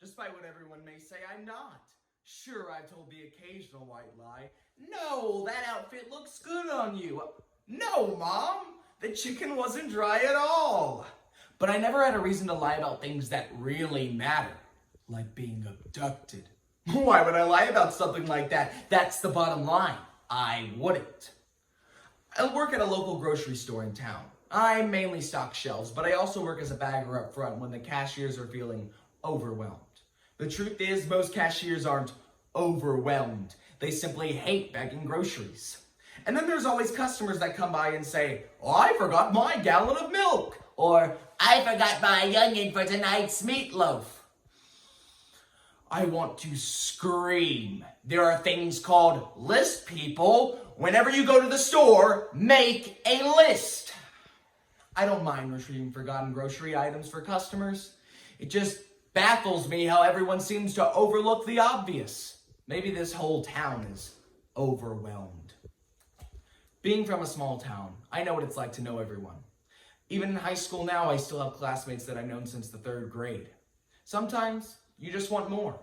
Despite what everyone may say, I'm not. Sure, I've told the occasional white lie. No, that outfit looks good on you. No, Mom, the chicken wasn't dry at all. But I never had a reason to lie about things that really matter, like being abducted. Why would I lie about something like that? That's the bottom line. I wouldn't. I work at a local grocery store in town. I mainly stock shelves, but I also work as a bagger up front when the cashiers are feeling overwhelmed. The truth is, most cashiers aren't overwhelmed. They simply hate bagging groceries. And then there's always customers that come by and say, "Oh, I forgot my gallon of milk," or "I forgot my onion for tonight's meatloaf." I want to scream. There are things called list people. Whenever you go to the store, make a list. I don't mind retrieving forgotten grocery items for customers. It just baffles me how everyone seems to overlook the obvious. Maybe this whole town is overwhelmed. Being from a small town, I know what it's like to know everyone. Even in high school now, I still have classmates that I've known since the 3rd grade. Sometimes you just want more.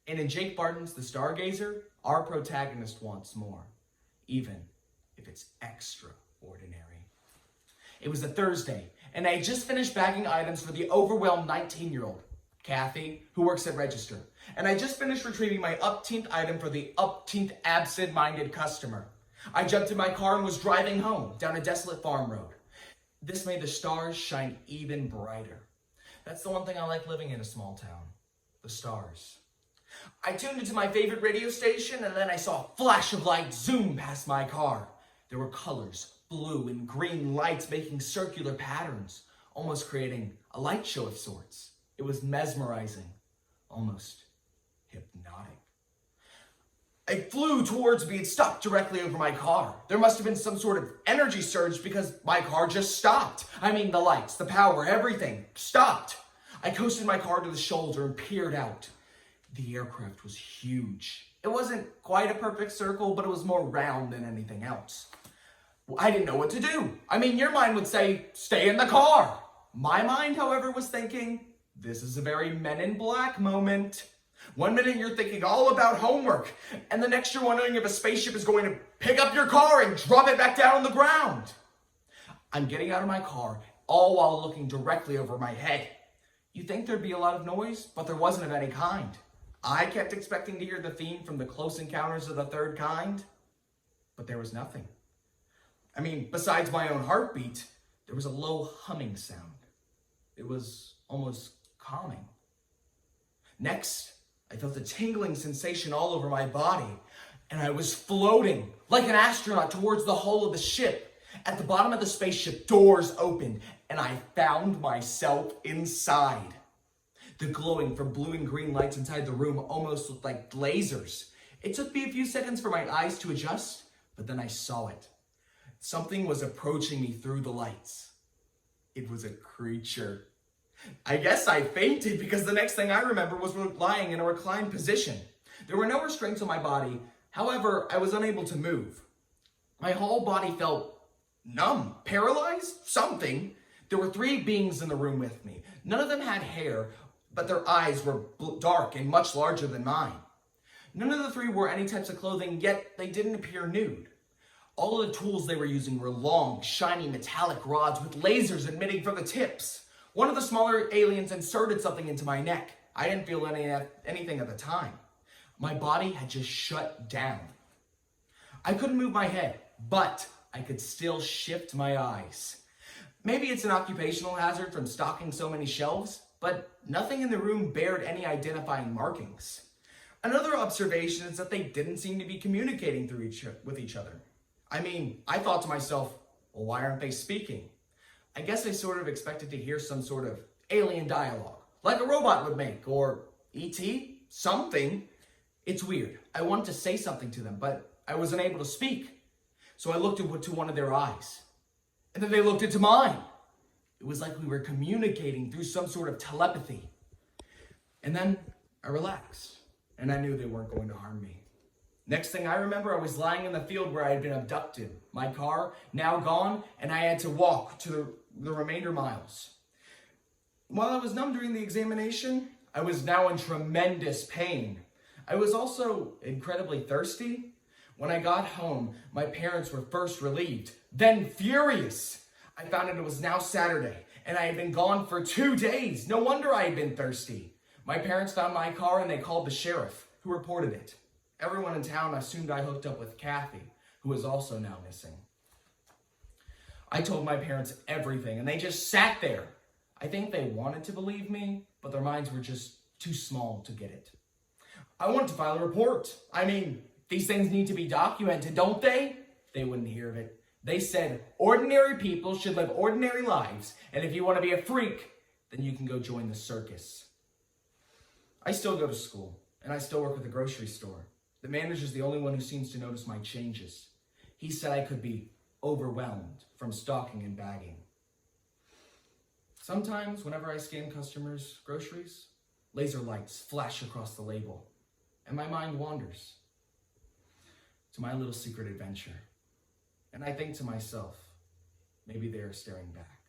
And in Jake Barton's The Stargazer, our protagonist wants more, even if it's extraordinary. It was a Thursday, and I had just finished bagging items for the overwhelmed 19-year-old, Kathy, who works at Register. And I just finished retrieving my upteenth item for the upteenth absent-minded customer. I jumped in my car and was driving home down a desolate farm road. This made the stars shine even brighter. That's the one thing I like living in a small town, the stars. I tuned into my favorite radio station, and then I saw a flash of light zoom past my car. There were colors, blue and green lights making circular patterns, almost creating a light show of sorts. It was mesmerizing, almost hypnotic. It flew towards me and stopped directly over my car. There must have been some sort of energy surge because my car just stopped. I mean, the lights, the power, everything stopped. I coasted my car to the shoulder and peered out. The aircraft was huge. It wasn't quite a perfect circle, but it was more round than anything else. I didn't know what to do. I mean, your mind would say, stay in the car. My mind, however, was thinking, this is a very Men in Black moment. One minute you're thinking all about homework, and the next you're wondering if a spaceship is going to pick up your car and drop it back down on the ground. I'm getting out of my car, all while looking directly over my head. You'd think there'd be a lot of noise, but there wasn't of any kind. I kept expecting to hear the theme from the Close Encounters of the Third Kind, but there was nothing. I mean, besides my own heartbeat, there was a low humming sound. It was almost calming. Next, I felt a tingling sensation all over my body, and I was floating like an astronaut towards the hull of the ship. At the bottom of the spaceship, doors opened, and I found myself inside. The glowing from blue and green lights inside the room almost looked like lasers. It took me a few seconds for my eyes to adjust, but then I saw it. Something was approaching me through the lights. It was a creature. I guess I fainted because the next thing I remember was lying in a reclined position. There were no restraints on my body. However, I was unable to move. My whole body felt numb, paralyzed, something. There were 3 beings in the room with me. None of them had hair, but their eyes were dark and much larger than mine. None of the 3 wore any types of clothing, yet they didn't appear nude. All of the tools they were using were long, shiny metallic rods with lasers emitting from the tips. One of the smaller aliens inserted something into my neck. I didn't feel anything at the time. My body had just shut down. I couldn't move my head, but I could still shift my eyes. Maybe it's an occupational hazard from stocking so many shelves, but nothing in the room bared any identifying markings. Another observation is that they didn't seem to be communicating with each other. I mean, I thought to myself, well, why aren't they speaking? I guess I sort of expected to hear some sort of alien dialogue, like a robot would make, or E.T., something. It's weird. I wanted to say something to them, but I wasn't able to speak. So I looked into one of their eyes, and then they looked into mine. It was like we were communicating through some sort of telepathy. And then I relaxed, and I knew they weren't going to harm me. Next thing I remember, I was lying in the field where I had been abducted. My car, now gone, and I had to walk to the remainder miles. While I was numb during the examination, I was now in tremendous pain. I was also incredibly thirsty. When I got home, my parents were first relieved, then furious. I found out it was now Saturday, and I had been gone for 2 days. No wonder I had been thirsty. My parents found my car and they called the sheriff, who reported it. Everyone in town assumed I hooked up with Kathy, who is also now missing. I told my parents everything, and they just sat there. I think they wanted to believe me, but their minds were just too small to get it. I wanted to file a report. I mean, these things need to be documented, don't they? They wouldn't hear of it. They said ordinary people should live ordinary lives, and if you want to be a freak, then you can go join the circus. I still go to school, and I still work at the grocery store. The manager's the only one who seems to notice my changes. He said I could be overwhelmed from stocking and bagging. Sometimes, whenever I scan customers' groceries, laser lights flash across the label, and my mind wanders to my little secret adventure. And I think to myself, maybe they are staring back.